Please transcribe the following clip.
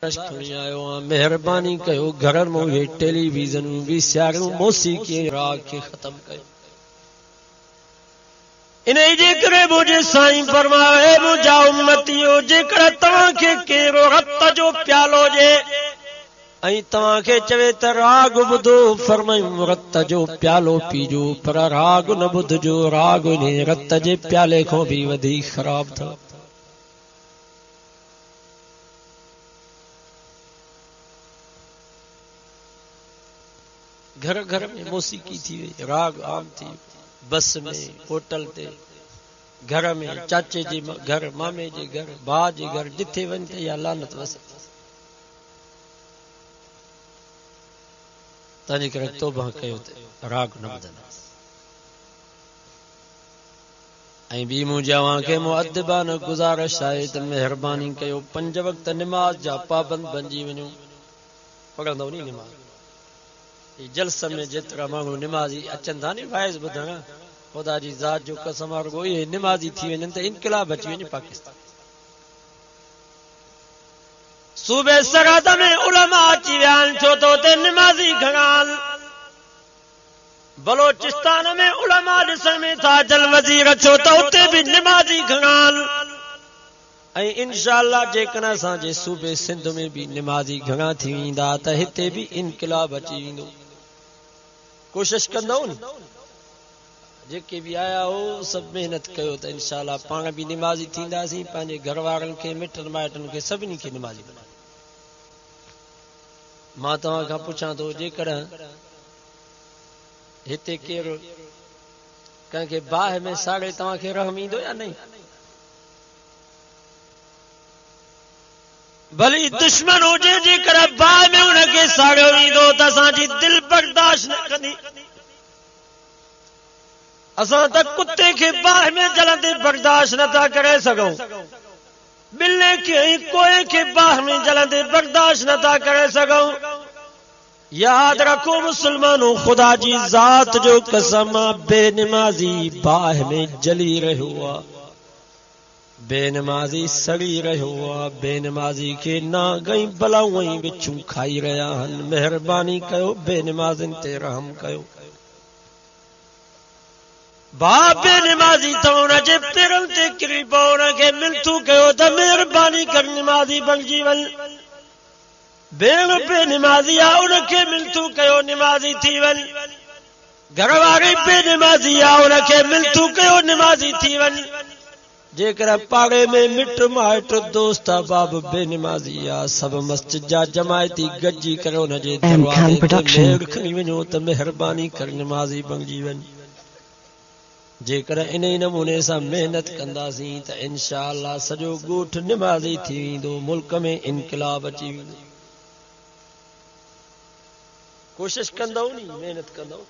मेहरबानी कयो घरन में ये टेलीविजन वीसीआर मौसीकी राग के खत्म कयो। इन्हें जेकर मुझे साईं फरमावे मुझा उम्मतियो जेकर तव्हां खे केरो रत जो प्यालो जे ऐं तव्हां खे चवे त राग ॿुधो फरमायूं रत जो प्यालो पीजो पर राग न ॿुधजो राग इन रत जे प्याले खां भी वधीक ख़राब अथव। घर घर में मौसीकी थी वई, राग आम थी, बस में, होटल ते, घर में, चाचे जे घर, मामे जे घर, भाउ जे घर, जिथे वञ त या लानत वसे। तंहिंजे करे तौबा कयो त राग न ॿुधंदासीं। ऐं ॿी मूं जवां खे मुअद्दिबान गुज़ारिश आहे त महिरबानी कयो 5 वक़्त निमाज़ जा पाबंद बणिजी वञो। पढ़ंदव नी निमाज़ जलसन में जेतिरा माण्हू निमाज़ी अचनि था नी वाइज़ ॿुधण, ख़ुदा जी ज़ात जो कसम रुॻो इहे निमाज़ी थी वञनि त इनकलाब अची वञे पाकिस्तान। सूबे सरहद में उलमा अची विया आहिनि छो त उते निमाज़ी घणा आहिनि। बलोचिस्तान में उलमा ॾिसण में था अचनि वज़ीर छो त उते बि निमाज़ी घणा आहिनि। ऐं इंशाअल्लाह जेकॾहिं असांजे सूबे सिंध में भी निमाज़ी घणा थी वेंदा त हिते भी इनकलाब अची वेंदो। कोशिश कंदव न, जेके भी आया हो सब मेहनत कयो त इंशाअल्लाह पाण भी निमाज़ी थींदासीं, पंहिंजे घर वारनि खे मिटनि माइटनि खे सभिनी खे निमाज़ी बनाए। मां तव्हां खां पुछां थो जेकॾहिं हिते केरु कंहिंखे बाहि में साड़े तव्हांखे रहम ईंदो या नहीं? भली दुश्मन हुजे जेकर बाहि में उनखे साड़ियो वेंदो त असांजी दिलि बर्दाश्त न कंदी। असां त कुत्ते खे बाहि में जलंदे बर्दाश्त नथा करे सघूं, ॿिले खे कोए खे बाहि में जलंदे बर्दाश्त नथा करे सघूं। याद रखो मुसलमानों, खुदा जी ज़ात जो कसम बेनमाज़ी बाहि में जली रहियो आहे, बेनमाज़ी सड़ी रहियो आहे, बेनमाज़ी खे नाग ऐं बलाऊं ऐं विछूं खाई रहिया आहिनि। महिरबानी कयो बेनमाज़िन ते रहम कयो। भाउ बेनमाज़ी त हुनजे पेरनि ते किरी पओ, हुनखे मिनथू कयो त महिरबानी कर निमाज़ी बणिजी वञ। भेण बेनमाज़ी आहे उनखे मिनथू कयो निमाज़ी थी वञ। घरवारी बेनमाज़ी आहे उनखे मिनथू कयो निमाज़ी थी वञ। जेकर पाड़े में मिट माइट दोस्त बाब बेनमाज़ी आहे, सब मस्जिद जा जमायती गॾिजी करे हुनजे दरवाज़े ते मेड़ खणी वञो त महिरबानी कर निमाज़ी बणिजी वञ। जेकर इन ई नमूने सां मेहनत कंदासीं त इंशाअल्लाह सॼो ॻोठ निमाज़ी थी वेंदो, मुल्क में इनकलाब अची वेंदो। कोशिश कंदव नी, मेहनत कंदव।